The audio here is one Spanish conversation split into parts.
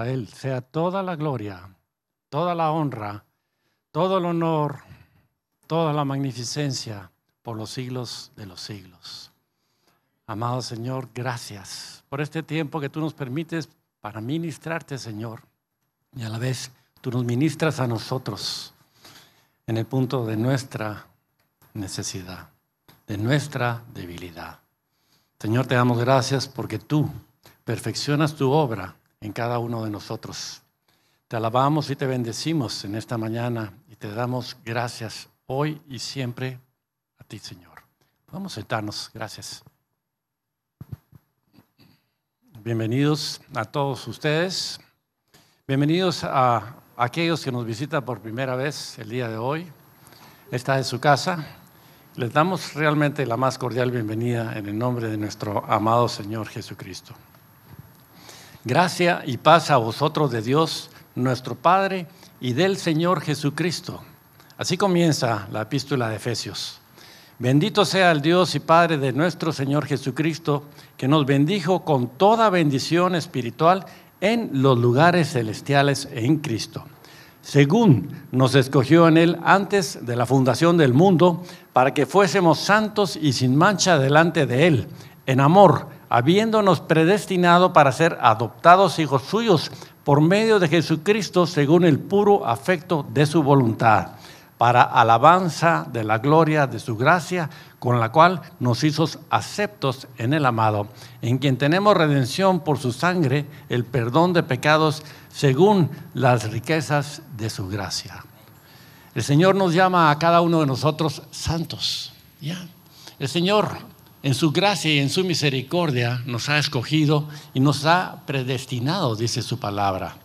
A Él sea toda la gloria, toda la honra, todo el honor, toda la magnificencia por los siglos de los siglos. Amado Señor, gracias por este tiempo que tú nos permites para ministrarte, Señor. Y a la vez tú nos ministras a nosotros en el punto de nuestra necesidad, de nuestra debilidad. Señor, te damos gracias porque tú perfeccionas tu obra en cada uno de nosotros. Te alabamos y te bendecimos en esta mañana y te damos gracias hoy y siempre a ti, Señor. Vamos a sentarnos. Gracias. Bienvenidos a todos ustedes. Bienvenidos a aquellos que nos visitan por primera vez el día de hoy. Esta es su casa. Les damos realmente la más cordial bienvenida en el nombre de nuestro amado Señor Jesucristo. Gracia y paz a vosotros de Dios, nuestro Padre, y del Señor Jesucristo. Así comienza la epístola de Efesios. Bendito sea el Dios y Padre de nuestro Señor Jesucristo, que nos bendijo con toda bendición espiritual en los lugares celestiales en Cristo, según nos escogió en Él antes de la fundación del mundo, para que fuésemos santos y sin mancha delante de Él, en amor, habiéndonos predestinado para ser adoptados hijos suyos por medio de Jesucristo, según el puro afecto de su voluntad, para alabanza de la gloria de su gracia, con la cual nos hizo aceptos en el amado, en quien tenemos redención por su sangre, el perdón de pecados, según las riquezas de su gracia. El Señor nos llama a cada uno de nosotros santos. ¿Ya? El Señor, en su gracia y en su misericordia, nos ha escogido y nos ha predestinado, dice su palabra.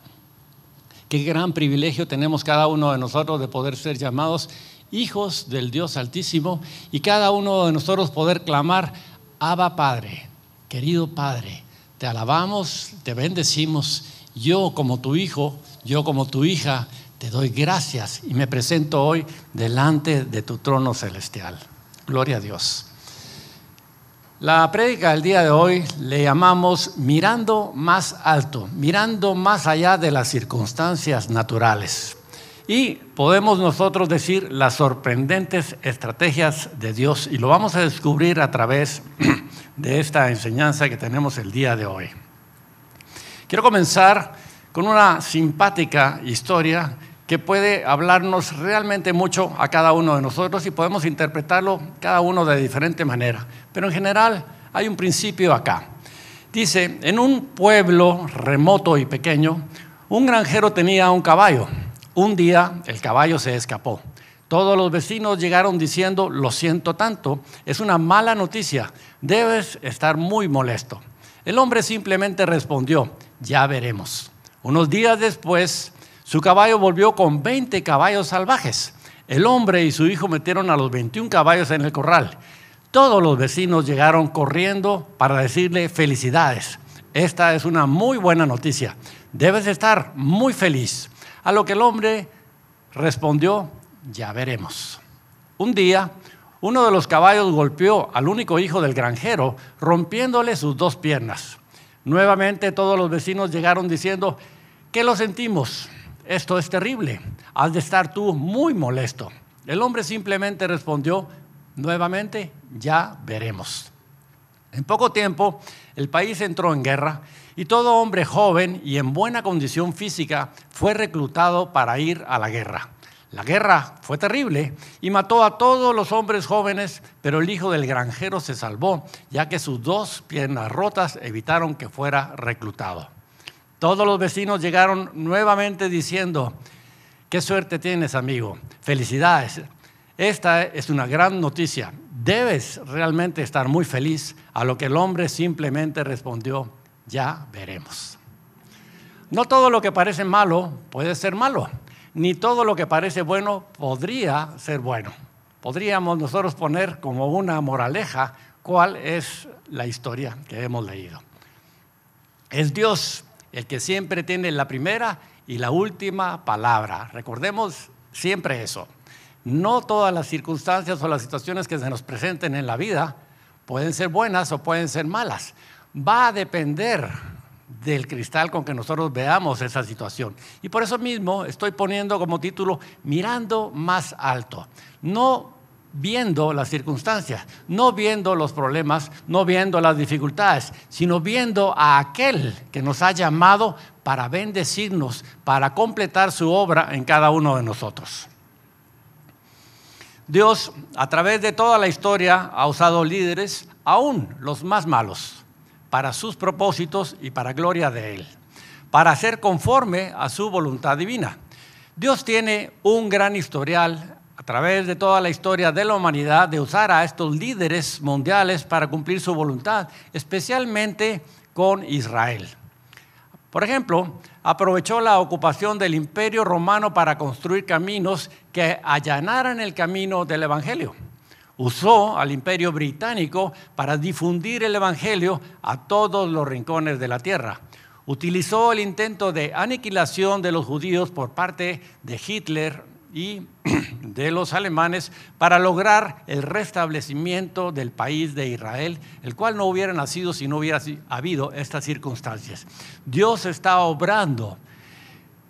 Qué gran privilegio tenemos cada uno de nosotros de poder ser llamados hijos del Dios Altísimo y cada uno de nosotros poder clamar: Abba Padre, querido Padre, te alabamos, te bendecimos. Yo como tu hijo, yo como tu hija, te doy gracias y me presento hoy delante de tu trono celestial. Gloria a Dios. La prédica del día de hoy le llamamos mirando más alto, mirando más allá de las circunstancias naturales. Y podemos nosotros decir las sorprendentes estrategias de Dios, y lo vamos a descubrir a través de esta enseñanza que tenemos el día de hoy. Quiero comenzar con una simpática historia que puede hablarnos realmente mucho a cada uno de nosotros y podemos interpretarlo cada uno de diferente manera. Pero en general hay un principio acá. Dice, en un pueblo remoto y pequeño, un granjero tenía un caballo. Un día el caballo se escapó. Todos los vecinos llegaron diciendo: lo siento tanto, es una mala noticia, debes estar muy molesto. El hombre simplemente respondió: ya veremos. Unos días después, su caballo volvió con 20 caballos salvajes. El hombre y su hijo metieron a los 21 caballos en el corral. Todos los vecinos llegaron corriendo para decirle: felicidades, esta es una muy buena noticia, debes estar muy feliz. A lo que el hombre respondió: ya veremos. Un día, uno de los caballos golpeó al único hijo del granjero, rompiéndole sus 2 piernas. Nuevamente todos los vecinos llegaron diciendo: ¿qué lo sentimos? Esto es terrible, has de estar tú muy molesto. El hombre simplemente respondió nuevamente: ya veremos. En poco tiempo, el país entró en guerra y todo hombre joven y en buena condición física fue reclutado para ir a la guerra. La guerra fue terrible y mató a todos los hombres jóvenes, pero el hijo del granjero se salvó, ya que sus 2 piernas rotas evitaron que fuera reclutado. Todos los vecinos llegaron nuevamente diciendo: qué suerte tienes, amigo, felicidades. Esta es una gran noticia, debes realmente estar muy feliz. A lo que el hombre simplemente respondió: ya veremos. No todo lo que parece malo puede ser malo, ni todo lo que parece bueno podría ser bueno. Podríamos nosotros poner como una moraleja cuál es la historia que hemos leído. Es Dios el que siempre tiene la primera y la última palabra. Recordemos siempre eso. No todas las circunstancias o las situaciones que se nos presenten en la vida pueden ser buenas o pueden ser malas. Va a depender del cristal con que nosotros veamos esa situación. Y por eso mismo estoy poniendo como título Mirando más alto. No viendo las circunstancias, no viendo los problemas, no viendo las dificultades, sino viendo a aquel que nos ha llamado para bendecirnos, para completar su obra en cada uno de nosotros. Dios, a través de toda la historia, ha usado líderes, aún los más malos, para sus propósitos y para gloria de Él, para hacer conforme a su voluntad divina. Dios tiene un gran historial a través de toda la historia de la humanidad de usar a estos líderes mundiales para cumplir su voluntad, especialmente con Israel. Por ejemplo, aprovechó la ocupación del Imperio Romano para construir caminos que allanaran el camino del Evangelio. Usó al Imperio Británico para difundir el Evangelio a todos los rincones de la tierra. Utilizó el intento de aniquilación de los judíos por parte de Hitler y de los alemanes para lograr el restablecimiento del país de Israel, el cual no hubiera nacido si no hubiera habido estas circunstancias. Dios está obrando.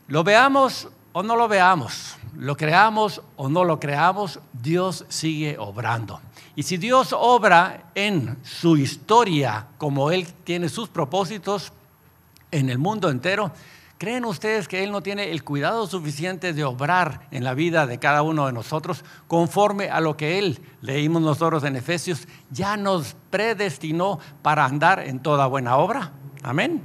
Lo veamos o no lo veamos, lo creamos o no lo creamos, Dios sigue obrando. Y si Dios obra en su historia como Él tiene sus propósitos en el mundo entero, ¿creen ustedes que Él no tiene el cuidado suficiente de obrar en la vida de cada uno de nosotros conforme a lo que Él, leímos nosotros en Efesios, ya nos predestinó para andar en toda buena obra? Amén.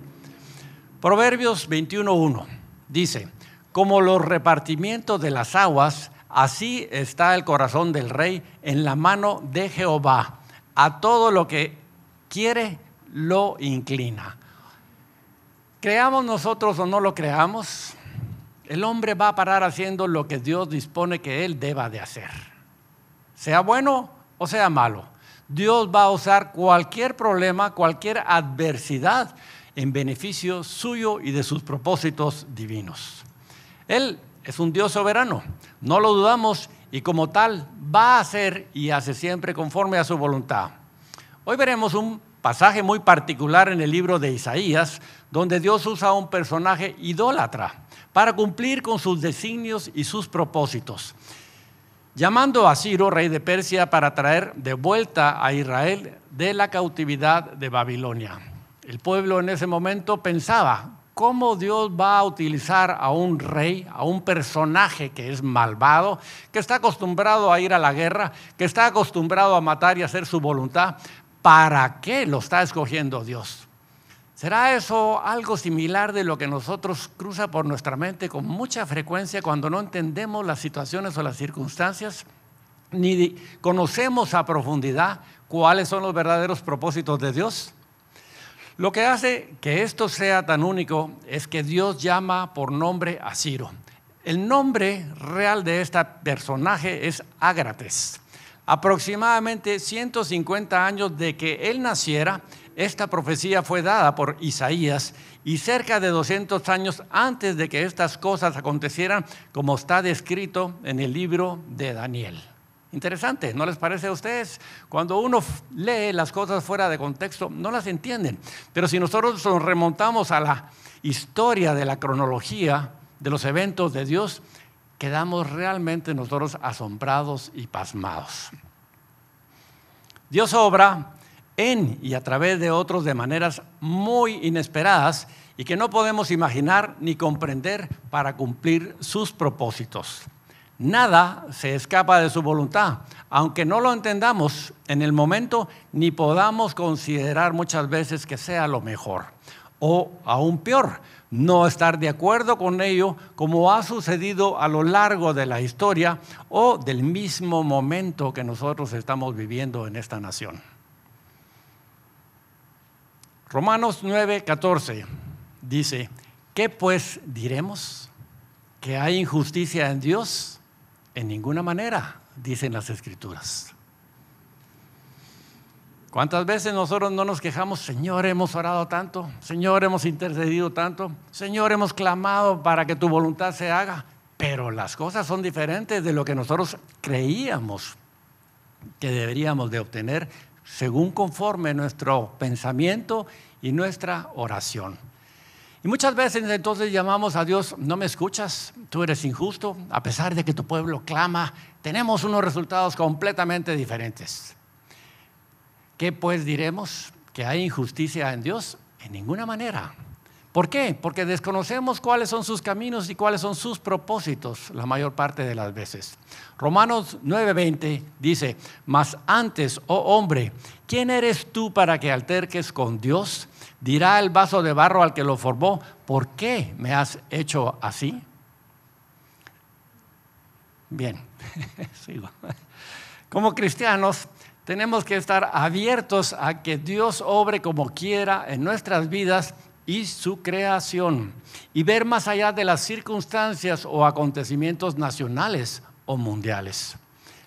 Proverbios 21:1 dice: como los repartimientos de las aguas, así está el corazón del rey en la mano de Jehová. A todo lo que quiere lo inclina. Creamos nosotros o no lo creamos, el hombre va a parar haciendo lo que Dios dispone que él deba de hacer. Sea bueno o sea malo, Dios va a usar cualquier problema, cualquier adversidad en beneficio suyo y de sus propósitos divinos. Él es un Dios soberano, no lo dudamos, y como tal va a hacer y hace siempre conforme a su voluntad. Hoy veremos un pasaje muy particular en el libro de Isaías, donde Dios usa a un personaje idólatra para cumplir con sus designios y sus propósitos, llamando a Ciro, rey de Persia, para traer de vuelta a Israel de la cautividad de Babilonia. El pueblo en ese momento pensaba: ¿cómo Dios va a utilizar a un rey, a un personaje que es malvado, que está acostumbrado a ir a la guerra, que está acostumbrado a matar y hacer su voluntad? ¿Para qué lo está escogiendo Dios? ¿Será eso algo similar de lo que nosotros cruza por nuestra mente con mucha frecuencia cuando no entendemos las situaciones o las circunstancias, ni conocemos a profundidad cuáles son los verdaderos propósitos de Dios? Lo que hace que esto sea tan único es que Dios llama por nombre a Ciro. El nombre real de este personaje es Ágrates. Aproximadamente 150 años de que él naciera, esta profecía fue dada por Isaías, y cerca de 200 años antes de que estas cosas acontecieran, como está descrito en el libro de Daniel. Interesante, ¿no les parece a ustedes? Cuando uno lee las cosas fuera de contexto, no las entienden. Pero si nosotros nos remontamos a la historia de la cronología de los eventos de Dios, quedamos realmente nosotros asombrados y pasmados. Dios obra en y a través de otros de maneras muy inesperadas y que no podemos imaginar ni comprender para cumplir sus propósitos. Nada se escapa de su voluntad, aunque no lo entendamos en el momento ni podamos considerar muchas veces que sea lo mejor. O aún peor, no estar de acuerdo con ello, como ha sucedido a lo largo de la historia o del mismo momento que nosotros estamos viviendo en esta nación. Romanos 9:14 dice: ¿qué pues diremos? ¿Que hay injusticia en Dios? En ninguna manera, dicen las Escrituras. ¿Cuántas veces nosotros no nos quejamos? Señor, hemos orado tanto, Señor, hemos intercedido tanto, Señor, hemos clamado para que tu voluntad se haga, pero las cosas son diferentes de lo que nosotros creíamos que deberíamos de obtener según conforme nuestro pensamiento y nuestra oración. Y muchas veces entonces llamamos a Dios: no me escuchas, tú eres injusto, a pesar de que tu pueblo clama. Tenemos unos resultados completamente diferentes. ¿Qué pues diremos? ¿Que hay injusticia en Dios? En ninguna manera. ¿Por qué? Porque desconocemos cuáles son sus caminos y cuáles son sus propósitos la mayor parte de las veces. Romanos 9:20 dice: mas antes, oh hombre, ¿quién eres tú para que alterques con Dios? Dirá el vaso de barro al que lo formó: ¿por qué me has hecho así? Bien, sigo. Como cristianos tenemos que estar abiertos a que Dios obre como quiera en nuestras vidas y su creación, y ver más allá de las circunstancias o acontecimientos nacionales o mundiales.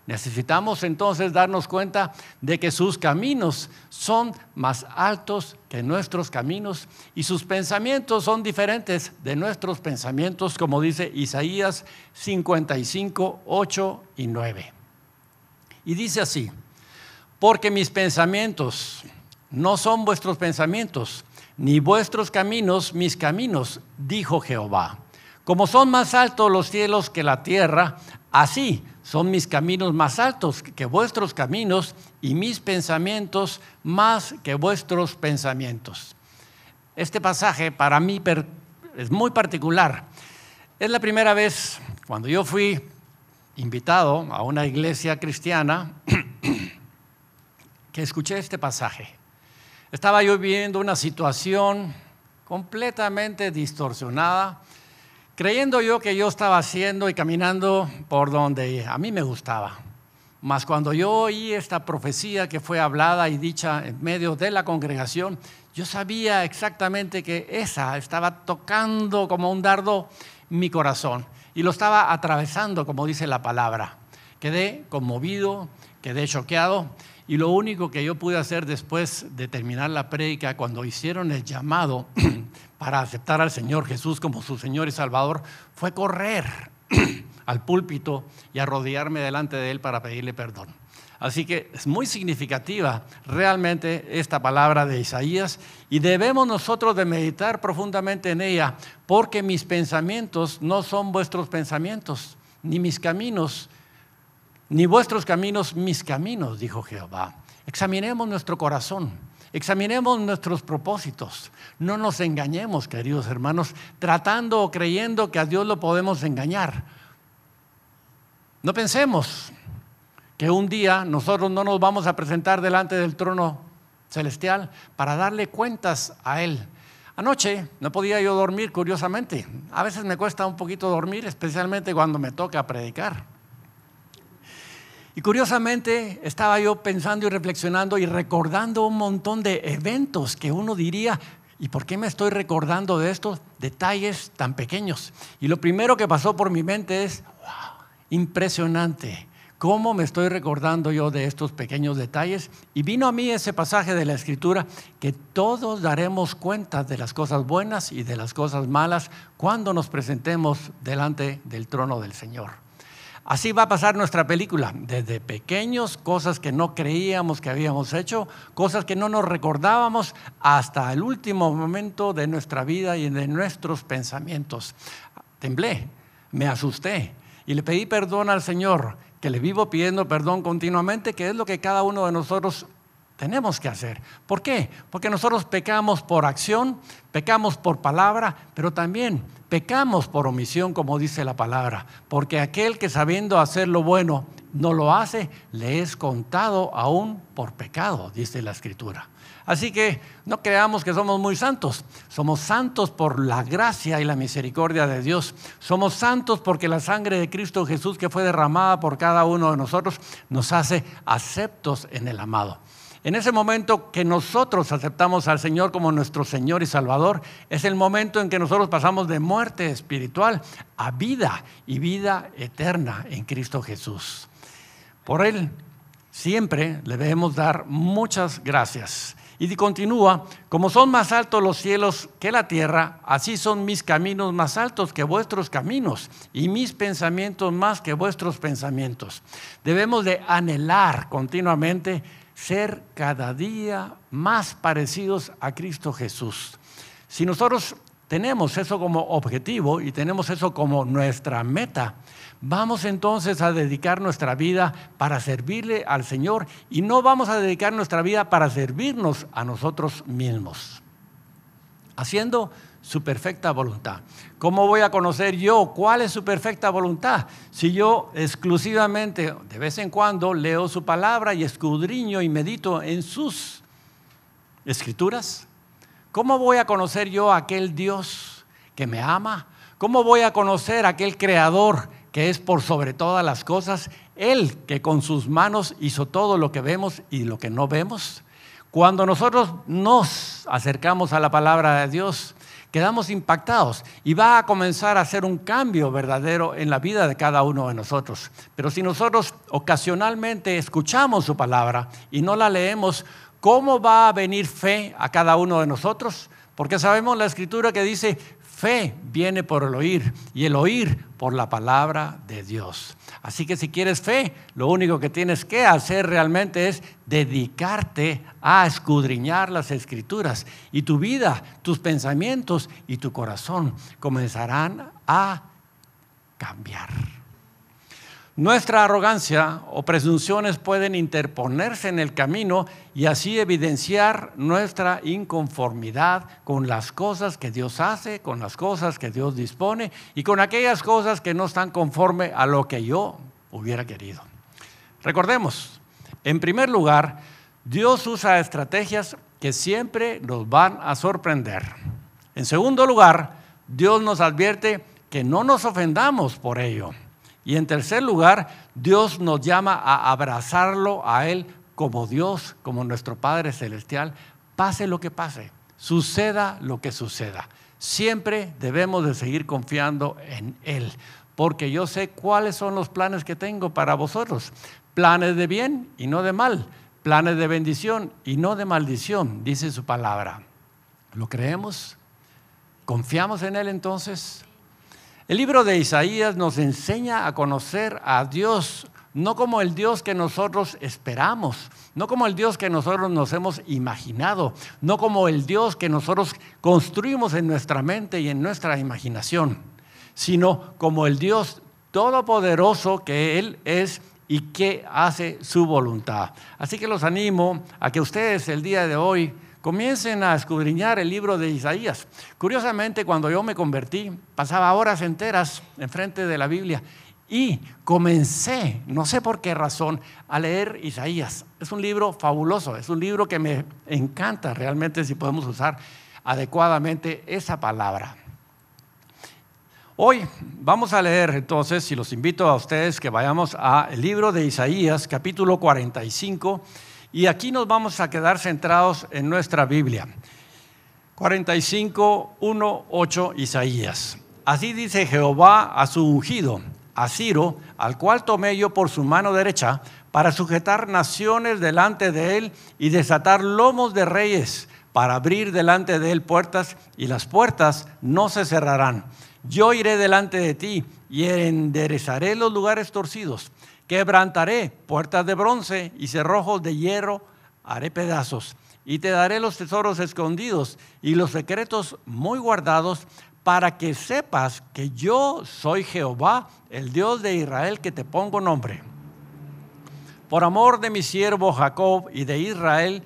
Necesitamos entonces darnos cuenta de que sus caminos son más altos que nuestros caminos y sus pensamientos son diferentes de nuestros pensamientos, como dice Isaías 55, 8 y 9. Y dice así: porque mis pensamientos no son vuestros pensamientos, ni vuestros caminos mis caminos, dijo Jehová. Como son más altos los cielos que la tierra, así son mis caminos más altos que vuestros caminos y mis pensamientos más que vuestros pensamientos. Este pasaje para mí es muy particular. Es la primera vez cuando yo fui invitado a una iglesia cristiana que escuché este pasaje. Estaba yo viviendo una situación completamente distorsionada, creyendo yo que yo estaba haciendo y caminando por donde a mí me gustaba. Mas cuando yo oí esta profecía que fue hablada y dicha en medio de la congregación, yo sabía exactamente que esa estaba tocando como un dardo mi corazón y lo estaba atravesando, como dice la palabra. Quedé conmovido, quedé choqueado. Y lo único que yo pude hacer después de terminar la prédica, cuando hicieron el llamado para aceptar al Señor Jesús como su Señor y Salvador, fue correr al púlpito y arrodillarme delante de Él para pedirle perdón. Así que es muy significativa realmente esta palabra de Isaías y debemos nosotros de meditar profundamente en ella, porque mis pensamientos no son vuestros pensamientos, ni mis caminos ni vuestros caminos, mis caminos, dijo Jehová. Examinemos nuestro corazón, examinemos nuestros propósitos. No nos engañemos, queridos hermanos, tratando o creyendo que a Dios lo podemos engañar. No pensemos que un día nosotros no nos vamos a presentar delante del trono celestial para darle cuentas a Él. Anoche no podía yo dormir, curiosamente. A veces me cuesta un poquito dormir, especialmente cuando me toca predicar. Y curiosamente estaba yo pensando y reflexionando y recordando un montón de eventos que uno diría: ¿y por qué me estoy recordando de estos detalles tan pequeños? Y lo primero que pasó por mi mente es: wow, impresionante, ¿cómo me estoy recordando yo de estos pequeños detalles? Y vino a mí ese pasaje de la Escritura, que todos daremos cuenta de las cosas buenas y de las cosas malas cuando nos presentemos delante del trono del Señor. Así va a pasar nuestra película, desde pequeños, cosas que no creíamos que habíamos hecho, cosas que no nos recordábamos, hasta el último momento de nuestra vida y de nuestros pensamientos. Temblé, me asusté y le pedí perdón al Señor, que le vivo pidiendo perdón continuamente, que es lo que cada uno de nosotros tenemos que hacer. ¿Por qué? Porque nosotros pecamos por acción, pecamos por palabra, pero también pecamos por omisión, como dice la palabra. Porque aquel que sabiendo hacer lo bueno no lo hace, le es contado aún por pecado, dice la Escritura. Así que no creamos que somos muy santos. Somos santos por la gracia y la misericordia de Dios. Somos santos porque la sangre de Cristo Jesús, que fue derramada por cada uno de nosotros, nos hace aceptos en el amado. En ese momento que nosotros aceptamos al Señor como nuestro Señor y Salvador, es el momento en que nosotros pasamos de muerte espiritual a vida y vida eterna en Cristo Jesús. Por Él siempre le debemos dar muchas gracias. Y continúa: como son más altos los cielos que la tierra, así son mis caminos más altos que vuestros caminos y mis pensamientos más que vuestros pensamientos. Debemos de anhelar continuamente ser cada día más parecidos a Cristo Jesús. Si nosotros tenemos eso como objetivo y tenemos eso como nuestra meta, vamos entonces a dedicar nuestra vida para servirle al Señor y no vamos a dedicar nuestra vida para servirnos a nosotros mismos, haciendo su perfecta voluntad. ¿Cómo voy a conocer yo cuál es su perfecta voluntad? Si yo exclusivamente, de vez en cuando, leo su palabra y escudriño y medito en sus escrituras. ¿Cómo voy a conocer yo a aquel Dios que me ama? ¿Cómo voy a conocer a aquel Creador que es por sobre todas las cosas? Él que con sus manos hizo todo lo que vemos y lo que no vemos. Cuando nosotros nos acercamos a la palabra de Dios, quedamos impactados y va a comenzar a hacer un cambio verdadero en la vida de cada uno de nosotros. Pero si nosotros ocasionalmente escuchamos su palabra y no la leemos, ¿cómo va a venir fe a cada uno de nosotros? Porque sabemos la Escritura que dice, fe viene por el oír y el oír por la palabra de Dios. Así que si quieres fe, lo único que tienes que hacer realmente es dedicarte a escudriñar las Escrituras y tu vida, tus pensamientos y tu corazón comenzarán a cambiar. Nuestra arrogancia o presunciones pueden interponerse en el camino y así evidenciar nuestra inconformidad con las cosas que Dios hace, con las cosas que Dios dispone y con aquellas cosas que no están conforme a lo que yo hubiera querido. Recordemos, en primer lugar, Dios usa estrategias que siempre nos van a sorprender. En segundo lugar, Dios nos advierte que no nos ofendamos por ello. Y en tercer lugar, Dios nos llama a abrazarlo a Él como Dios, como nuestro Padre Celestial, pase lo que pase, suceda lo que suceda. Siempre debemos de seguir confiando en Él, porque yo sé cuáles son los planes que tengo para vosotros. Planes de bien y no de mal, planes de bendición y no de maldición, dice su palabra. ¿Lo creemos? ¿Confiamos en Él entonces? El libro de Isaías nos enseña a conocer a Dios, no como el Dios que nosotros esperamos, no como el Dios que nosotros nos hemos imaginado, no como el Dios que nosotros construimos en nuestra mente y en nuestra imaginación, sino como el Dios todopoderoso que Él es y que hace su voluntad. Así que los animo a que ustedes el día de hoy comiencen a escudriñar el libro de Isaías. Curiosamente, cuando yo me convertí, pasaba horas enteras enfrente de la Biblia y comencé, no sé por qué razón, a leer Isaías. Es un libro fabuloso, es un libro que me encanta realmente si podemos usar adecuadamente esa palabra. Hoy vamos a leer entonces, y los invito a ustedes que vayamos al libro de Isaías, capítulo 45, y aquí nos vamos a quedar centrados en nuestra Biblia. 45, 1, 8, Isaías. Así dice Jehová a su ungido, a Ciro, al cual tomé yo por su mano derecha, para sujetar naciones delante de él y desatar lomos de reyes, para abrir delante de él puertas, y las puertas no se cerrarán. Yo iré delante de ti y enderezaré los lugares torcidos. Quebrantaré puertas de bronce y cerrojos de hierro haré pedazos. Y te daré los tesoros escondidos y los secretos muy guardados, para que sepas que yo soy Jehová, el Dios de Israel, que te pongo nombre. Por amor de mi siervo Jacob y de Israel,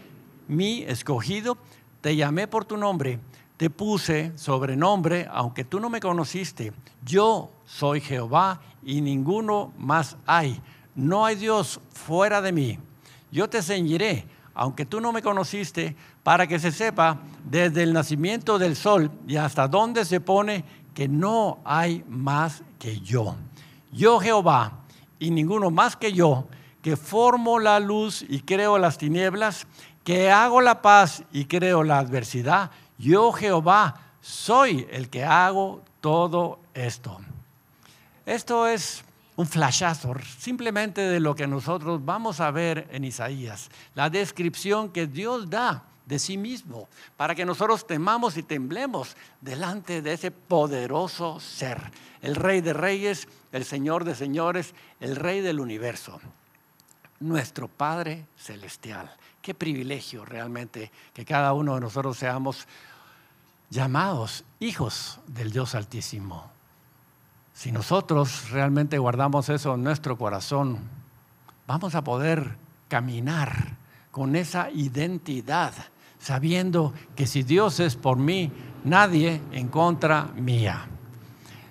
mi escogido, te llamé por tu nombre. Te puse sobrenombre, aunque tú no me conociste. Yo soy Jehová y ninguno más hay. No hay Dios fuera de mí. Yo te ceñiré, aunque tú no me conociste, para que se sepa desde el nacimiento del sol y hasta donde se pone, que no hay más que yo. Yo Jehová y ninguno más que yo, que formo la luz y creo las tinieblas, que hago la paz y creo la adversidad. Yo Jehová soy el que hago todo esto. Esto es un flashazo simplemente de lo que nosotros vamos a ver en Isaías, la descripción que Dios da de sí mismo, para que nosotros temamos y temblemos delante de ese poderoso ser, el Rey de Reyes, el Señor de Señores, el Rey del universo, nuestro Padre Celestial. Qué privilegio realmente que cada uno de nosotros seamos llamados hijos del Dios Altísimo. Si nosotros realmente guardamos eso en nuestro corazón, vamos a poder caminar con esa identidad, sabiendo que si Dios es por mí, nadie en contra mía.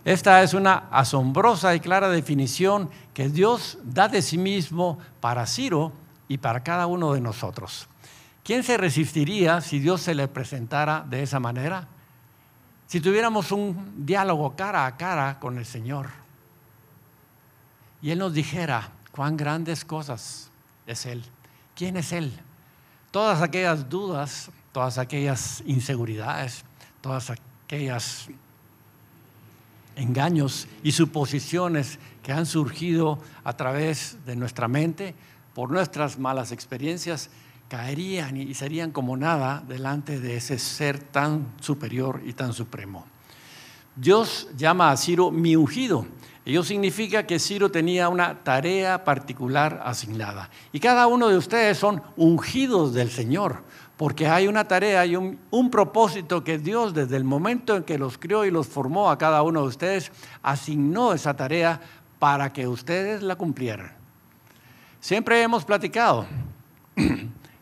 Esta es una asombrosa y clara definición que Dios da de sí mismo para Ciro y para cada uno de nosotros. ¿Quién se resistiría si Dios se le presentara de esa manera? Si tuviéramos un diálogo cara a cara con el Señor y Él nos dijera cuán grandes cosas es Él, quién es Él, todas aquellas dudas, todas aquellas inseguridades, todas aquellas engaños y suposiciones que han surgido a través de nuestra mente por nuestras malas experiencias, caerían y serían como nada delante de ese ser tan superior y tan supremo. Dios llama a Ciro mi ungido. Ello significa que Ciro tenía una tarea particular asignada. Y cada uno de ustedes son ungidos del Señor, porque hay una tarea y un propósito que Dios desde el momento en que los crió y los formó a cada uno de ustedes, asignó esa tarea para que ustedes la cumplieran. Siempre hemos platicado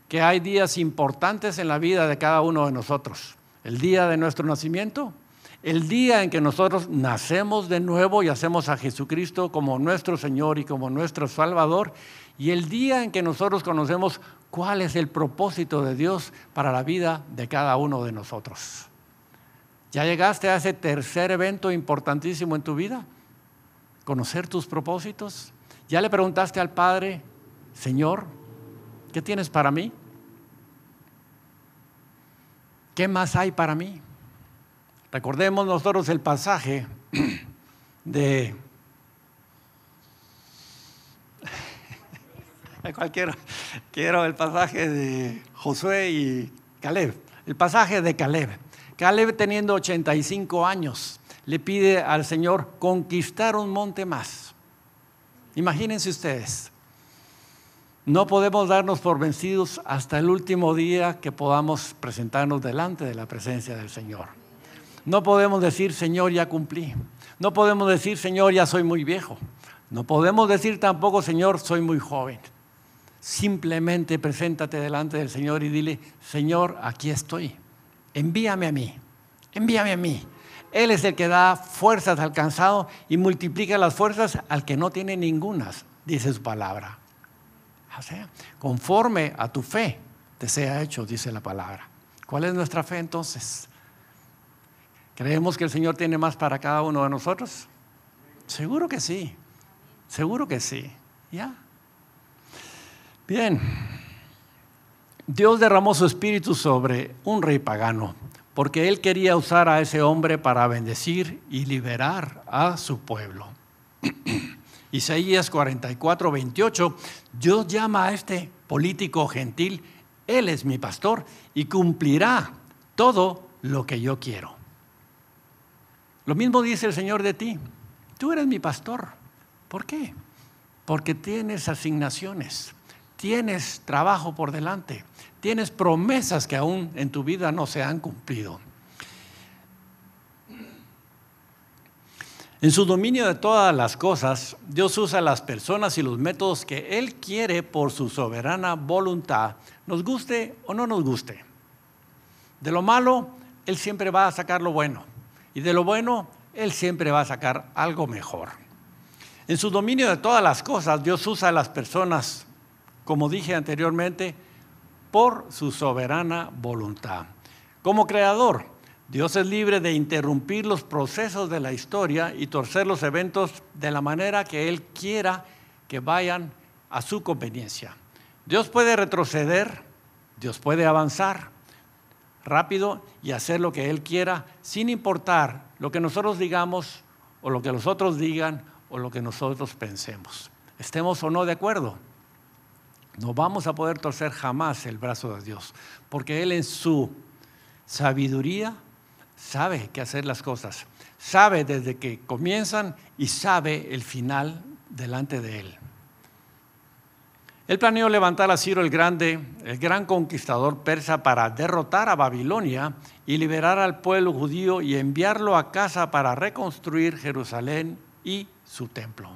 que hay días importantes en la vida de cada uno de nosotros. El día de nuestro nacimiento, el día en que nosotros nacemos de nuevo y hacemos a Jesucristo como nuestro Señor y como nuestro Salvador, y el día en que nosotros conocemos cuál es el propósito de Dios para la vida de cada uno de nosotros. ¿Ya llegaste a ese tercer evento importantísimo en tu vida? ¿Conocer tus propósitos? ¿Ya le preguntaste al Padre, Señor, ¿qué tienes para mí? ¿Qué más hay para mí? Recordemos nosotros el pasaje de quiero el pasaje de Josué y Caleb, el pasaje de Caleb. Caleb, teniendo 85 años, le pide al Señor conquistar un monte más. Imagínense ustedes, no podemos darnos por vencidos hasta el último día que podamos presentarnos delante de la presencia del Señor. No podemos decir, Señor, ya cumplí. No podemos decir, Señor, ya soy muy viejo. No podemos decir tampoco, Señor, soy muy joven. Simplemente preséntate delante del Señor y dile, Señor, aquí estoy. Envíame a mí. Envíame a mí. Él es el que da fuerzas al cansado y multiplica las fuerzas al que no tiene ningunas, dice su palabra. O sea, conforme a tu fe te sea hecho, dice la palabra. ¿Cuál es nuestra fe entonces? ¿Creemos que el Señor tiene más para cada uno de nosotros? Seguro que sí. Seguro que sí. ¿Ya? Bien. Dios derramó su espíritu sobre un rey pagano, porque Él quería usar a ese hombre para bendecir y liberar a su pueblo. Isaías 44, 28, Dios llama a este político gentil, Él es mi pastor y cumplirá todo lo que yo quiero. Lo mismo dice el Señor de ti, tú eres mi pastor. ¿Por qué? Porque tienes asignaciones, tienes trabajo por delante, tienes promesas que aún en tu vida no se han cumplido. En su dominio de todas las cosas, Dios usa las personas y los métodos que Él quiere por su soberana voluntad, nos guste o no nos guste. De lo malo, Él siempre va a sacar lo bueno. Y de lo bueno, Él siempre va a sacar algo mejor. En su dominio de todas las cosas, Dios usa a las personas, como dije anteriormente, por su soberana voluntad. Como creador, Dios es libre de interrumpir los procesos de la historia y torcer los eventos de la manera que Él quiera que vayan a su conveniencia. Dios puede retroceder, Dios puede avanzar rápido y hacer lo que Él quiera sin importar lo que nosotros digamos o lo que los otros digan o lo que nosotros pensemos. Estemos o no de acuerdo, no vamos a poder torcer jamás el brazo de Dios, porque Él en su sabiduría sabe qué hacer las cosas, sabe desde que comienzan y sabe el final delante de Él. Él planeó levantar a Ciro el Grande, el gran conquistador persa, para derrotar a Babilonia y liberar al pueblo judío y enviarlo a casa para reconstruir Jerusalén y su templo.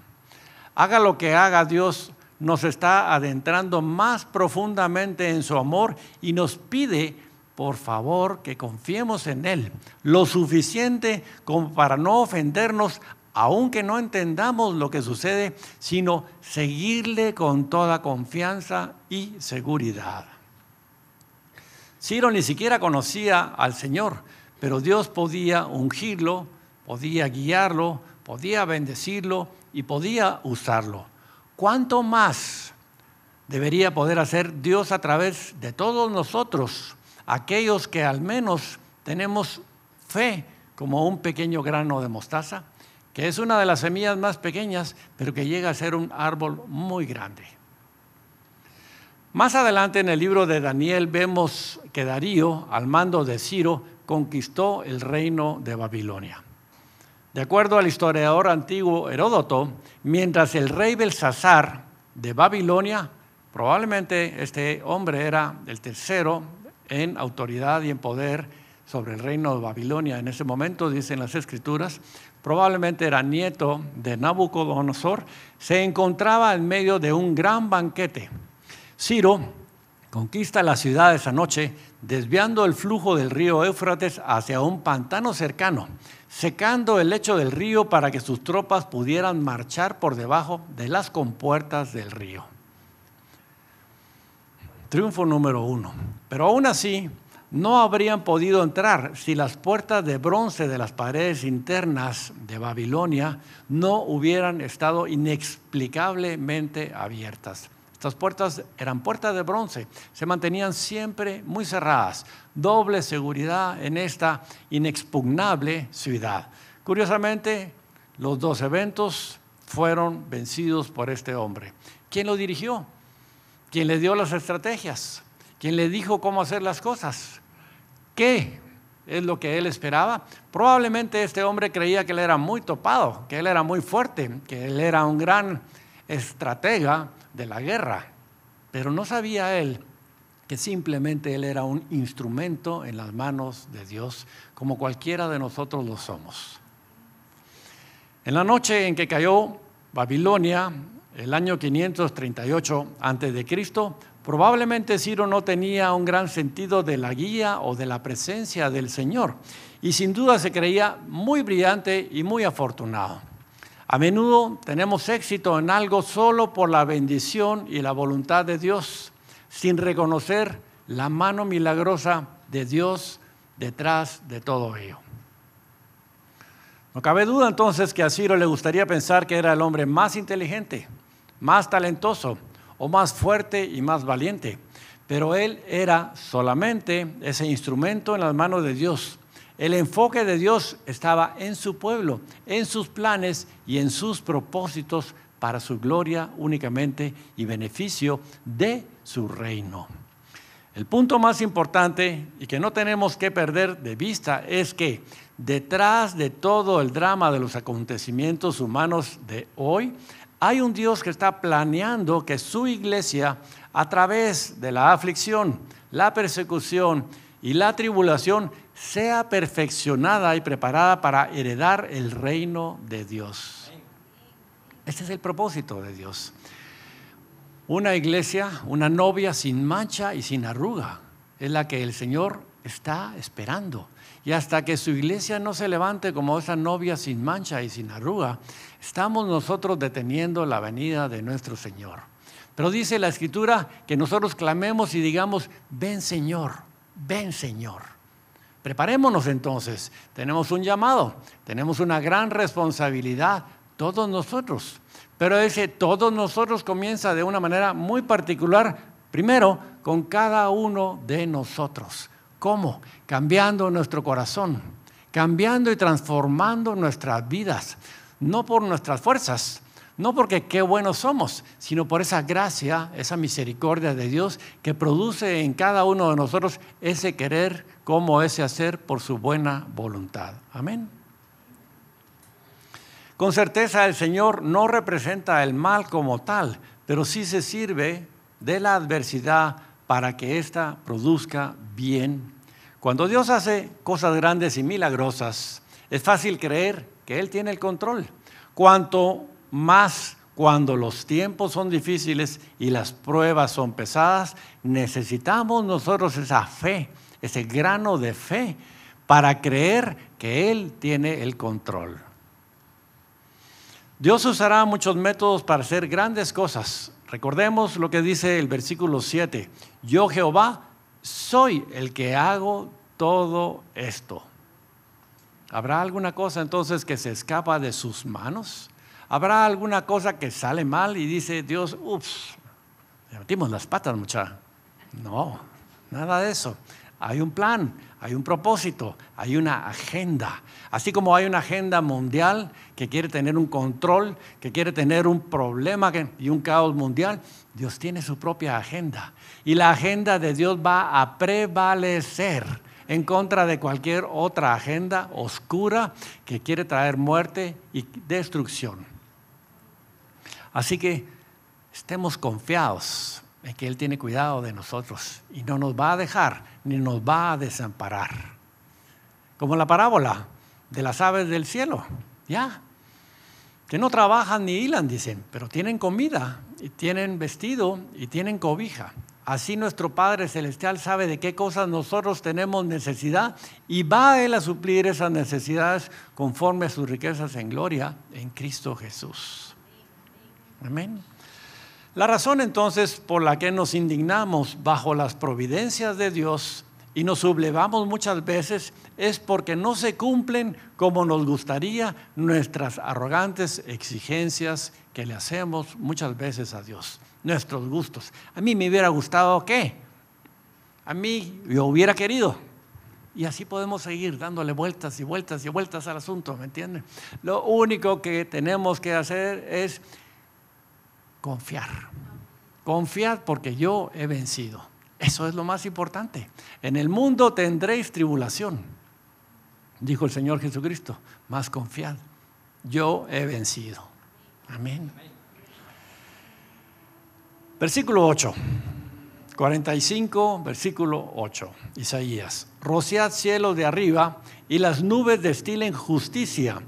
Haga lo que haga, Dios nos está adentrando más profundamente en su amor y nos pide, por favor, que confiemos en Él lo suficiente como para no ofendernos, aunque no entendamos lo que sucede, sino seguirle con toda confianza y seguridad. Ciro ni siquiera conocía al Señor, pero Dios podía ungirlo, podía guiarlo, podía bendecirlo y podía usarlo. ¿Cuánto más debería poder hacer Dios a través de todos nosotros, aquellos que al menos tenemos fe como un pequeño grano de mostaza, que es una de las semillas más pequeñas, pero que llega a ser un árbol muy grande? Más adelante en el libro de Daniel vemos que Darío, al mando de Ciro, conquistó el reino de Babilonia. De acuerdo al historiador antiguo Heródoto, mientras el rey Belsasar de Babilonia, probablemente este hombre era el tercero en autoridad y en poder sobre el reino de Babilonia en ese momento, dicen las Escrituras, probablemente era nieto de Nabucodonosor, se encontraba en medio de un gran banquete. Ciro conquista la ciudad esa noche, desviando el flujo del río Éufrates hacia un pantano cercano, secando el lecho del río para que sus tropas pudieran marchar por debajo de las compuertas del río. Triunfo número 1. Pero aún así, no habrían podido entrar si las puertas de bronce de las paredes internas de Babilonia no hubieran estado inexplicablemente abiertas. Estas puertas eran puertas de bronce, se mantenían siempre muy cerradas, doble seguridad en esta inexpugnable ciudad. Curiosamente, los dos eventos fueron vencidos por este hombre. ¿Quién lo dirigió? ¿Quién le dio las estrategias? ¿Quién le dijo cómo hacer las cosas? ¿Qué es lo que él esperaba? Probablemente este hombre creía que él era muy topado, que él era muy fuerte, que él era un gran estratega de la guerra, pero no sabía él que simplemente él era un instrumento en las manos de Dios, como cualquiera de nosotros lo somos. En la noche en que cayó Babilonia, el año 538 a.C., probablemente Ciro no tenía un gran sentido de la guía o de la presencia del Señor, y sin duda se creía muy brillante y muy afortunado. A menudo tenemos éxito en algo solo por la bendición y la voluntad de Dios, sin reconocer la mano milagrosa de Dios detrás de todo ello. No cabe duda entonces que a Ciro le gustaría pensar que era el hombre más inteligente, más talentoso, o más fuerte y más valiente, pero él era solamente ese instrumento en las manos de Dios. El enfoque de Dios estaba en su pueblo, en sus planes y en sus propósitos para su gloria únicamente y beneficio de su reino. El punto más importante y que no tenemos que perder de vista es que detrás de todo el drama de los acontecimientos humanos de hoy, hay un Dios que está planeando que su iglesia, a través de la aflicción, la persecución y la tribulación, sea perfeccionada y preparada para heredar el reino de Dios. Este es el propósito de Dios. Una iglesia, una novia sin mancha y sin arruga, es la que el Señor está esperando. Y hasta que su iglesia no se levante como esa novia sin mancha y sin arruga, estamos nosotros deteniendo la venida de nuestro Señor. Pero dice la Escritura que nosotros clamemos y digamos: ven Señor, ven Señor. Preparémonos entonces, tenemos un llamado, tenemos una gran responsabilidad, todos nosotros. Pero ese todos nosotros comienza de una manera muy particular, primero con cada uno de nosotros. ¿Cómo? Cambiando nuestro corazón, cambiando y transformando nuestras vidas, no por nuestras fuerzas, no porque qué buenos somos, sino por esa gracia, esa misericordia de Dios que produce en cada uno de nosotros ese querer como ese hacer por su buena voluntad. Amén. Con certeza el Señor no representa el mal como tal, pero sí se sirve de la adversidad para que ésta produzca bien. Cuando Dios hace cosas grandes y milagrosas, es fácil creer que Él tiene el control. Cuanto más cuando los tiempos son difíciles y las pruebas son pesadas, necesitamos nosotros esa fe, ese grano de fe para creer que Él tiene el control. Dios usará muchos métodos para hacer grandes cosas. Recordemos lo que dice el versículo 7. Yo, Jehová, soy el que hago todo esto. ¿Habrá alguna cosa entonces que se escapa de sus manos? ¿Habrá alguna cosa que sale mal y dice Dios, ups, le metimos las patas, muchacha? No, nada de eso. Hay un plan, hay un propósito, hay una agenda. Así como hay una agenda mundial que quiere tener un control, que quiere tener un problema y un caos mundial, Dios tiene su propia agenda. Y la agenda de Dios va a prevalecer en contra de cualquier otra agenda oscura que quiere traer muerte y destrucción. Así que estemos confiados en que Él tiene cuidado de nosotros y no nos va a dejar ni nos va a desamparar. Como la parábola de las aves del cielo, que no trabajan ni hilan, dicen, pero tienen comida y tienen vestido y tienen cobija. Así nuestro Padre Celestial sabe de qué cosas nosotros tenemos necesidad y va Él a suplir esas necesidades conforme a sus riquezas en gloria en Cristo Jesús. Amén. La razón entonces por la que nos indignamos bajo las providencias de Dios y nos sublevamos muchas veces es porque no se cumplen como nos gustaría nuestras arrogantes exigencias que le hacemos muchas veces a Dios, nuestros gustos. A mí me hubiera gustado ¿qué? A mí yo hubiera querido. Y así podemos seguir dándole vueltas y vueltas y vueltas al asunto, ¿me entienden? Lo único que tenemos que hacer es confiar. Confiad porque yo he vencido. Eso es lo más importante. En el mundo tendréis tribulación, dijo el Señor Jesucristo, mas confiad, yo he vencido. Amén. Versículo 8, 45, versículo 8, Isaías. Rociad cielos de arriba y las nubes destilen justicia.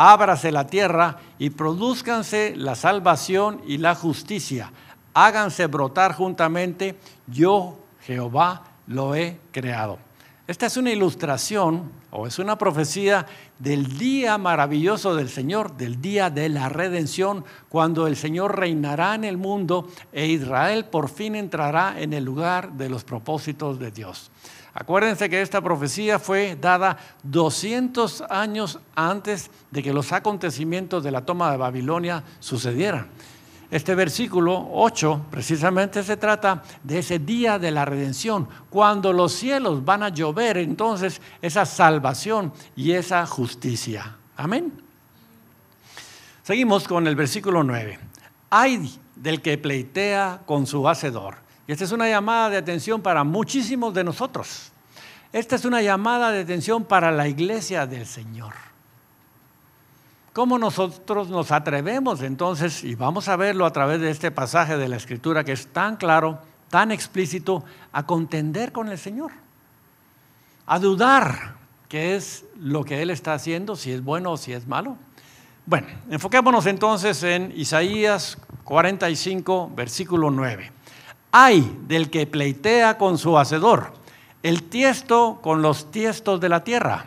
Ábrase la tierra y produzcanse la salvación y la justicia. Háganse brotar juntamente, yo, Jehová, lo he creado. Esta es una ilustración o es una profecía del día maravilloso del Señor, del día de la redención, cuando el Señor reinará en el mundo e Israel por fin entrará en el lugar de los propósitos de Dios. Acuérdense que esta profecía fue dada 200 años antes de que los acontecimientos de la toma de Babilonia sucedieran. Este versículo 8 precisamente se trata de ese día de la redención, cuando los cielos van a llover entonces esa salvación y esa justicia. Amén. Seguimos con el versículo 9. Ay del que pleitea con su hacedor. Y esta es una llamada de atención para muchísimos de nosotros. Esta es una llamada de atención para la iglesia del Señor. ¿Cómo nosotros nos atrevemos entonces, y vamos a verlo a través de este pasaje de la Escritura que es tan claro, tan explícito, a contender con el Señor? A dudar qué es lo que Él está haciendo, si es bueno o si es malo. Bueno, enfoquémonos entonces en Isaías 45, versículo 9. Ay del que pleitea con su hacedor, el tiesto con los tiestos de la tierra.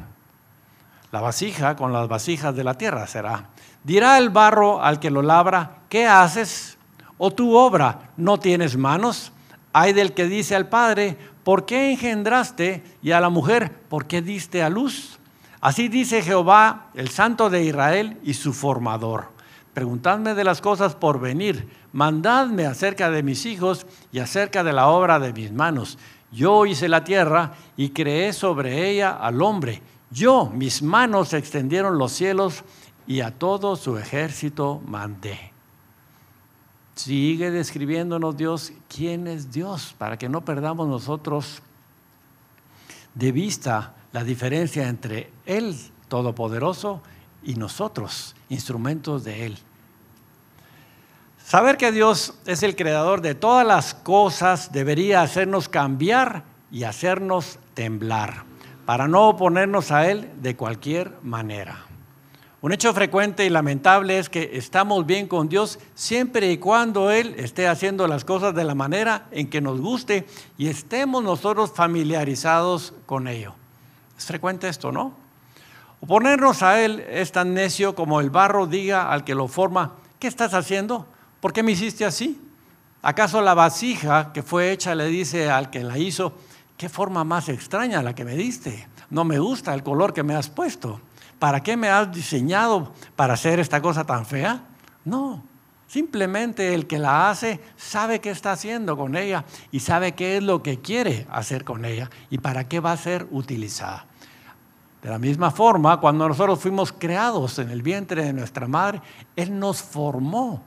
La vasija con las vasijas de la tierra será. Dirá el barro al que lo labra, ¿qué haces? ¿O tu obra no tienes manos? Ay del que dice al padre, ¿por qué engendraste? Y a la mujer, ¿por qué diste a luz? Así dice Jehová, el Santo de Israel y su formador. Preguntadme de las cosas por venir, mandadme acerca de mis hijos y acerca de la obra de mis manos. Yo hice la tierra y creé sobre ella al hombre. Yo, mis manos extendieron los cielos y a todo su ejército mandé. Sigue describiéndonos Dios quién es Dios, para que no perdamos nosotros de vista la diferencia entre Él Todopoderoso y nosotros, instrumentos de Él. Saber que Dios es el creador de todas las cosas debería hacernos cambiar y hacernos temblar, para no oponernos a Él de cualquier manera. Un hecho frecuente y lamentable es que estamos bien con Dios siempre y cuando Él esté haciendo las cosas de la manera en que nos guste y estemos nosotros familiarizados con ello. Es frecuente esto, ¿no? Oponernos a Él es tan necio como el barro diga al que lo forma: ¿qué estás haciendo? ¿Por qué me hiciste así? ¿Acaso la vasija que fue hecha le dice al que la hizo: qué forma más extraña la que me diste? No me gusta el color que me has puesto. ¿Para qué me has diseñado para hacer esta cosa tan fea? No, simplemente el que la hace sabe qué está haciendo con ella y sabe qué es lo que quiere hacer con ella y para qué va a ser utilizada. De la misma forma, cuando nosotros fuimos creados en el vientre de nuestra madre, Él nos formó,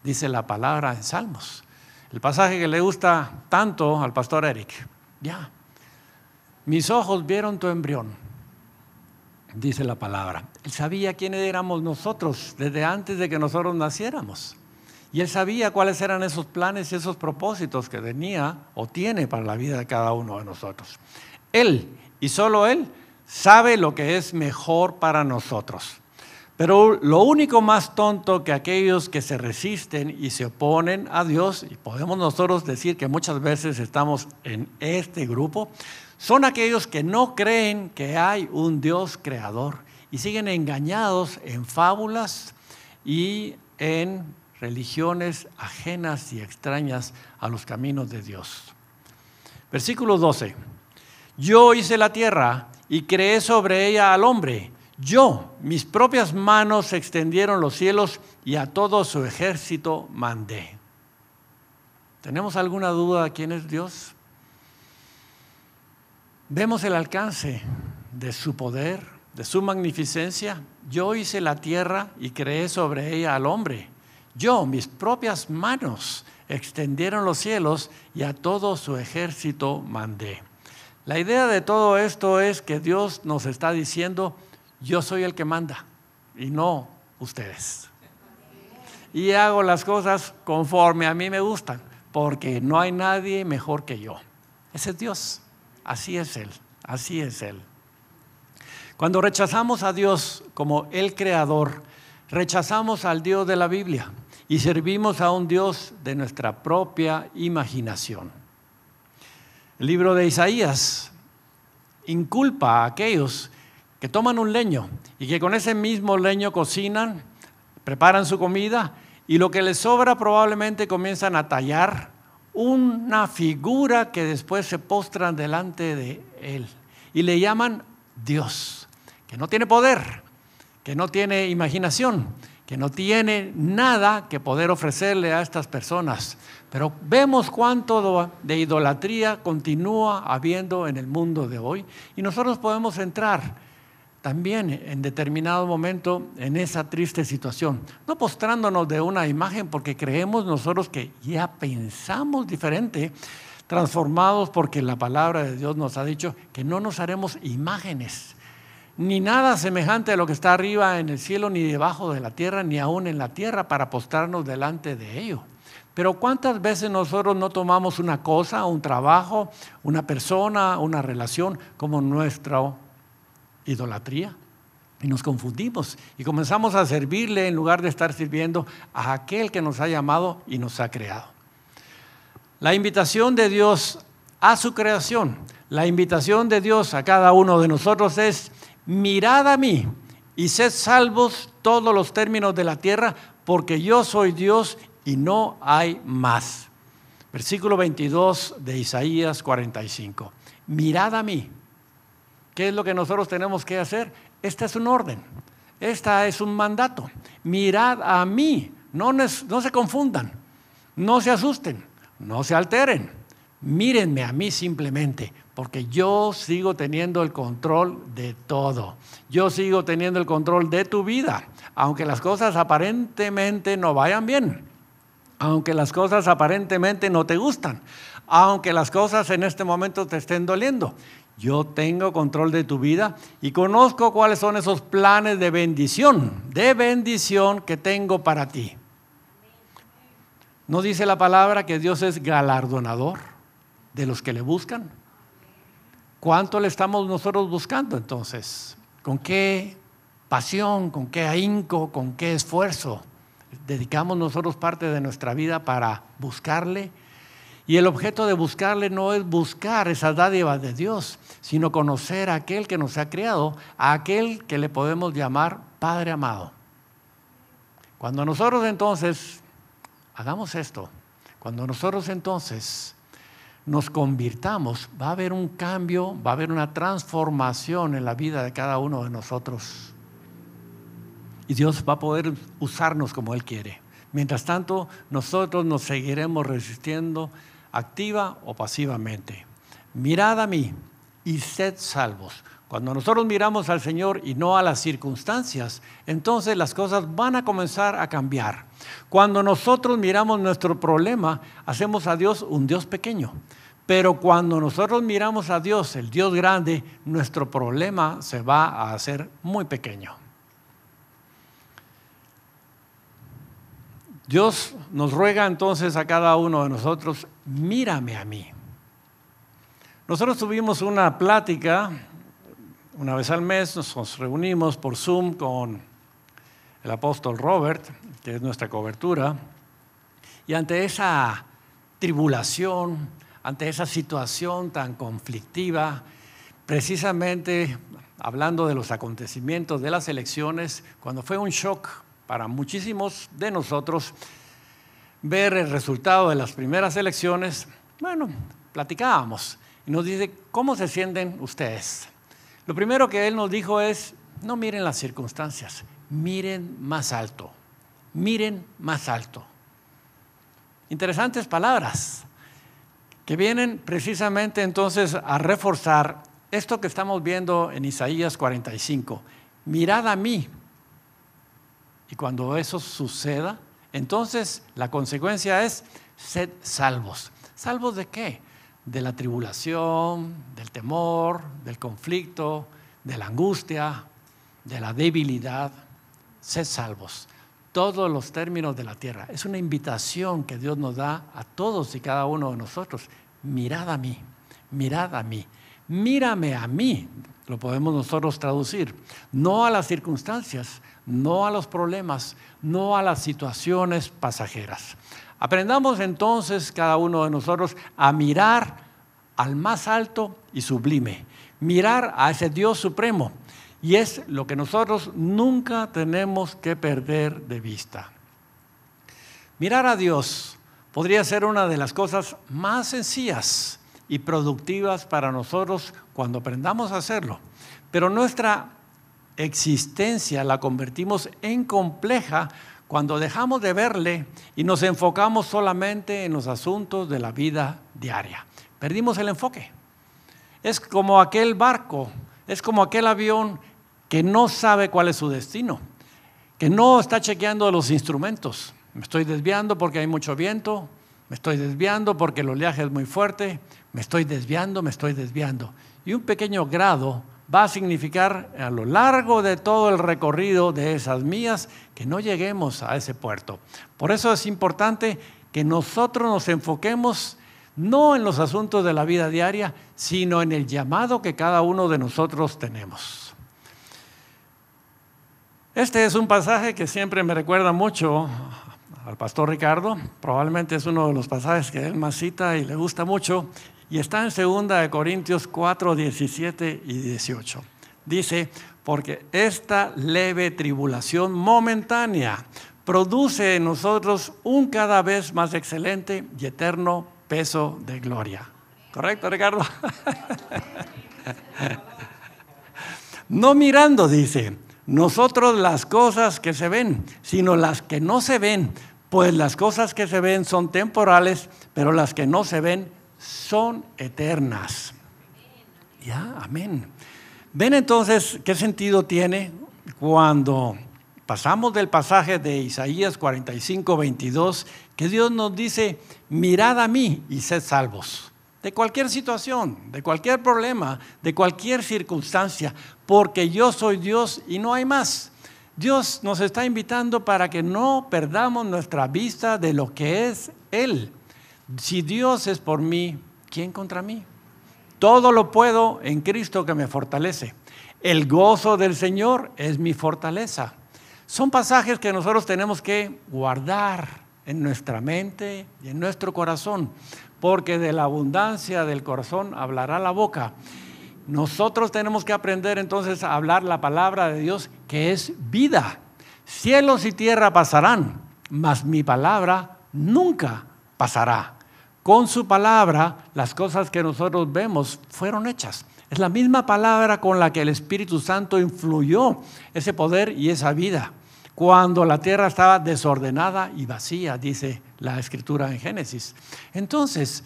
dice la palabra en Salmos. El pasaje que le gusta tanto al pastor Eric. Ya, mis ojos vieron tu embrión, dice la palabra. Él sabía quiénes éramos nosotros desde antes de que nosotros naciéramos. Y Él sabía cuáles eran esos planes y esos propósitos que tenía o tiene para la vida de cada uno de nosotros. Él, y solo Él, sabe lo que es mejor para nosotros. Pero lo único más tonto que aquellos que se resisten y se oponen a Dios, y podemos nosotros decir que muchas veces estamos en este grupo, son aquellos que no creen que hay un Dios creador y siguen engañados en fábulas y en religiones ajenas y extrañas a los caminos de Dios. Versículo 12. Yo hice la tierra y creé sobre ella al hombre. Yo, mis propias manos extendieron los cielos y a todo su ejército mandé. ¿Tenemos alguna duda de quién es Dios? Vemos el alcance de su poder, de su magnificencia. Yo hice la tierra y creé sobre ella al hombre. Yo, mis propias manos extendieron los cielos y a todo su ejército mandé. La idea de todo esto es que Dios nos está diciendo: yo soy el que manda y no ustedes. Y hago las cosas conforme a mí me gustan, porque no hay nadie mejor que yo. Ese es Dios, así es Él, así es Él. Cuando rechazamos a Dios como el Creador, rechazamos al Dios de la Biblia y servimos a un Dios de nuestra propia imaginación. El libro de Isaías inculpa a aquellos que toman un leño y que con ese mismo leño cocinan, preparan su comida y lo que les sobra probablemente comienzan a tallar una figura que después se postran delante de Él y le llaman Dios, que no tiene poder, que no tiene imaginación, que no tiene nada que poder ofrecerle a estas personas. Pero vemos cuánto de idolatría continúa habiendo en el mundo de hoy y nosotros podemos entrar también en determinado momento en esa triste situación, no postrándonos de una imagen porque creemos nosotros que ya pensamos diferente, transformados porque la palabra de Dios nos ha dicho que no nos haremos imágenes, ni nada semejante a lo que está arriba en el cielo, ni debajo de la tierra, ni aún en la tierra, para postrarnos delante de ello. Pero ¿cuántas veces nosotros no tomamos una cosa, un trabajo, una persona, una relación como nuestra idolatría? Y nos confundimos y comenzamos a servirle en lugar de estar sirviendo a aquel que nos ha llamado y nos ha creado. La invitación de Dios a su creación, la invitación de Dios a cada uno de nosotros es: mirad a mí y sed salvos todos los términos de la tierra, porque yo soy Dios y no hay más. Versículo 22 de Isaías 45. Mirad a mí. ¿Qué es lo que nosotros tenemos que hacer? Esta es un orden, esta es un mandato. Mirad a mí, no se confundan, no se asusten, no se alteren. Mírenme a mí simplemente, porque yo sigo teniendo el control de todo. Yo sigo teniendo el control de tu vida, aunque las cosas aparentemente no vayan bien, aunque las cosas aparentemente no te gustan, aunque las cosas en este momento te estén doliendo. Yo tengo control de tu vida y conozco cuáles son esos planes de bendición que tengo para ti. ¿No dice la palabra que Dios es galardonador de los que le buscan? ¿Cuánto le estamos nosotros buscando entonces? ¿Con qué pasión, con qué ahínco, con qué esfuerzo dedicamos nosotros parte de nuestra vida para buscarle? Y el objeto de buscarle no es buscar esas dádivas de Dios, sino conocer a aquel que nos ha creado, a aquel que le podemos llamar Padre amado. Cuando nosotros entonces hagamos esto, cuando nosotros entonces nos convirtamos, va a haber un cambio, va a haber una transformación en la vida de cada uno de nosotros. Y Dios va a poder usarnos como Él quiere. Mientras tanto, nosotros nos seguiremos resistiendo activa o pasivamente. Mirad a mí y sed salvos. Cuando nosotros miramos al Señor y no a las circunstancias, entonces las cosas van a comenzar a cambiar. Cuando nosotros miramos nuestro problema, hacemos a Dios un Dios pequeño. Pero cuando nosotros miramos a Dios, el Dios grande, nuestro problema se va a hacer muy pequeño. Dios nos ruega entonces a cada uno de nosotros, mírame a mí. Nosotros tuvimos una plática, una vez al mes nos reunimos por Zoom con el apóstol Robert, que es nuestra cobertura, y ante esa tribulación, ante esa situación tan conflictiva, precisamente hablando de los acontecimientos de las elecciones, cuando fue un shock para muchísimos de nosotros ver el resultado de las primeras elecciones, bueno, platicábamos y nos dice, ¿cómo se sienten ustedes? Lo primero que él nos dijo es, no miren las circunstancias, miren más alto, miren más alto. Interesantes palabras que vienen precisamente entonces a reforzar esto que estamos viendo en Isaías 45. Mirad a mí. Y cuando eso suceda, entonces la consecuencia es, sed salvos. ¿Salvos de qué? De la tribulación, del temor, del conflicto, de la angustia, de la debilidad. Sed salvos. Todos los términos de la tierra. Es una invitación que Dios nos da a todos y cada uno de nosotros. Mirad a mí, mirad a mí, mírame a mí. Lo podemos nosotros traducir. No a las circunstancias, no a los problemas, no a las situaciones pasajeras. Aprendamos entonces cada uno de nosotros a mirar al más alto y sublime, mirar a ese Dios supremo, y es lo que nosotros nunca tenemos que perder de vista. Mirar a Dios podría ser una de las cosas más sencillas y productivas para nosotros cuando aprendamos a hacerlo, pero nuestra existencia la convertimos en compleja cuando dejamos de verle y nos enfocamos solamente en los asuntos de la vida diaria. Perdimos el enfoque. Es como aquel barco, es como aquel avión que no sabe cuál es su destino, que no está chequeando los instrumentos. Me estoy desviando porque hay mucho viento, me estoy desviando porque el oleaje es muy fuerte, me estoy desviando. Y un pequeño grado va a significar a lo largo de todo el recorrido de esas millas que no lleguemos a ese puerto. Por eso es importante que nosotros nos enfoquemos no en los asuntos de la vida diaria, sino en el llamado que cada uno de nosotros tenemos. Este es un pasaje que siempre me recuerda mucho al pastor Ricardo. Probablemente es uno de los pasajes que él más cita y le gusta mucho. Y está en 2 Corintios 4, 17 y 18. Dice, porque esta leve tribulación momentánea produce en nosotros un cada vez más excelente y eterno peso de gloria. ¿Correcto, Ricardo? No mirando, dice, nosotros las cosas que se ven, sino las que no se ven, pues las cosas que se ven son temporales, pero las que no se ven son eternas. Ya, amén. ¿Ven entonces qué sentido tiene cuando pasamos del pasaje de Isaías 45, 22, que Dios nos dice, mirad a mí y sed salvos? De cualquier situación, de cualquier problema, de cualquier circunstancia, porque yo soy Dios y no hay más. Dios nos está invitando para que no perdamos nuestra vista de lo que es Él. Si Dios es por mí, ¿quién contra mí? Todo lo puedo en Cristo que me fortalece. El gozo del Señor es mi fortaleza. Son pasajes que nosotros tenemos que guardar en nuestra mente y en nuestro corazón, porque de la abundancia del corazón hablará la boca. Nosotros tenemos que aprender entonces a hablar la palabra de Dios, que es vida. Cielos y tierra pasarán, mas mi palabra nunca pasará. Con su palabra, las cosas que nosotros vemos fueron hechas. Es la misma palabra con la que el Espíritu Santo influyó ese poder y esa vida. Cuando la tierra estaba desordenada y vacía, dice la Escritura en Génesis. Entonces,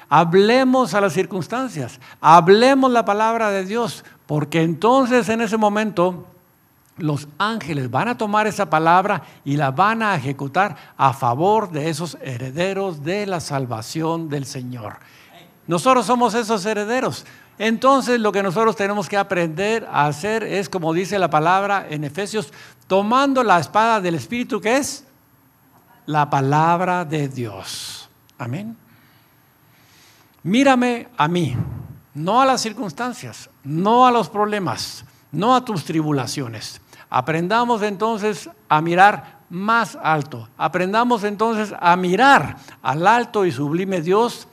hablemos a las circunstancias, hablemos la palabra de Dios, porque entonces en ese momento los ángeles van a tomar esa palabra y la van a ejecutar a favor de esos herederos de la salvación del Señor. Nosotros somos esos herederos. Entonces lo que nosotros tenemos que aprender a hacer es, como dice la palabra en Efesios, tomando la espada del Espíritu, que es la palabra de Dios. Amén. Mírame a mí, no a las circunstancias, no a los problemas, no a tus tribulaciones. Aprendamos entonces a mirar más alto. Aprendamos entonces a mirar al alto y sublime Dios,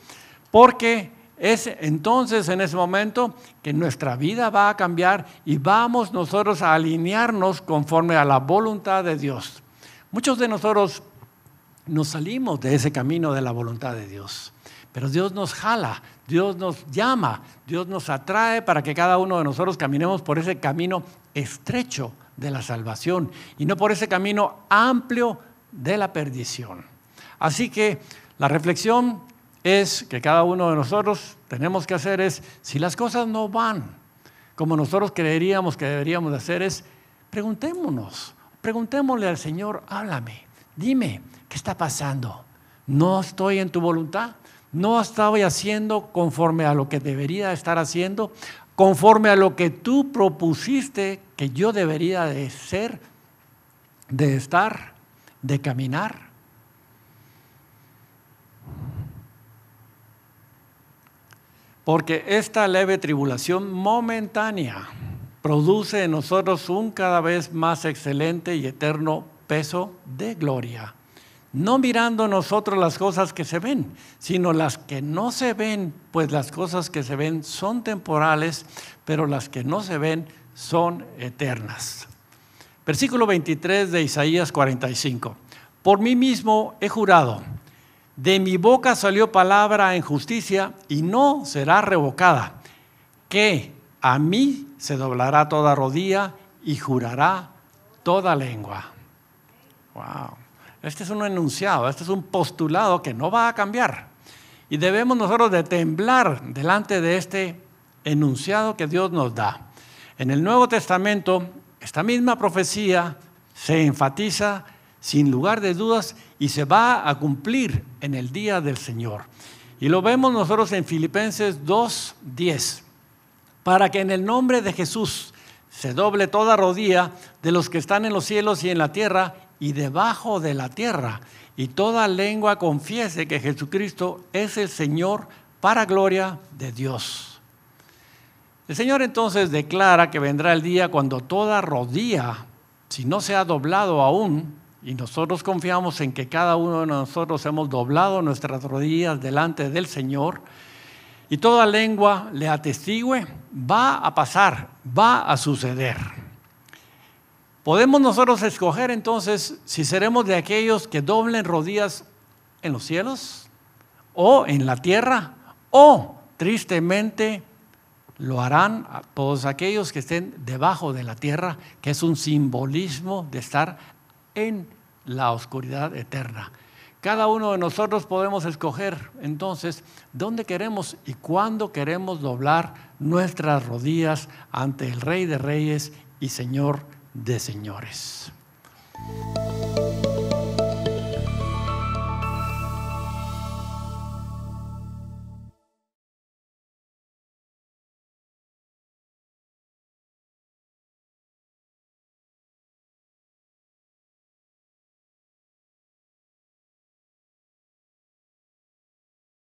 porque es entonces en ese momento que nuestra vida va a cambiar y vamos nosotros a alinearnos conforme a la voluntad de Dios. Muchos de nosotros nos salimos de ese camino de la voluntad de Dios, pero Dios nos jala, Dios nos llama, Dios nos atrae para que cada uno de nosotros caminemos por ese camino estrecho de la salvación y no por ese camino amplio de la perdición. Así que la reflexión es que cada uno de nosotros tenemos que hacer es, si las cosas no van como nosotros creeríamos que deberíamos de hacer, es preguntémosle al Señor, háblame, dime, ¿qué está pasando? ¿No estoy en tu voluntad? ¿No estoy haciendo conforme a lo que debería estar haciendo? ¿Conforme a lo que tú propusiste que yo debería de ser, de estar, de caminar? Porque esta leve tribulación momentánea produce en nosotros un cada vez más excelente y eterno peso de gloria. No mirando nosotros las cosas que se ven, sino las que no se ven, pues las cosas que se ven son temporales, pero las que no se ven son eternas. Versículo 23 de Isaías 45. Por mí mismo he jurado, de mi boca salió palabra en justicia y no será revocada, que a mí se doblará toda rodilla y jurará toda lengua. Wow. Este es un enunciado, este es un postulado que no va a cambiar. Y debemos nosotros de temblar delante de este enunciado que Dios nos da. En el Nuevo Testamento, esta misma profecía se enfatiza sin lugar de dudas y se va a cumplir en el día del Señor. Y lo vemos nosotros en Filipenses 2:10. Para que en el nombre de Jesús se doble toda rodilla de los que están en los cielos y en la tierra y debajo de la tierra, y toda lengua confiese que Jesucristo es el Señor para gloria de Dios. El Señor entonces declara que vendrá el día cuando toda rodilla, si no se ha doblado aún, y nosotros confiamos en que cada uno de nosotros hemos doblado nuestras rodillas delante del Señor, y toda lengua le atestigue, va a pasar, va a suceder. Podemos nosotros escoger entonces si seremos de aquellos que doblen rodillas en los cielos o en la tierra, o tristemente lo harán a todos aquellos que estén debajo de la tierra, que es un simbolismo de estar en la oscuridad eterna. Cada uno de nosotros podemos escoger entonces dónde queremos y cuándo queremos doblar nuestras rodillas ante el Rey de Reyes y Señor de señores.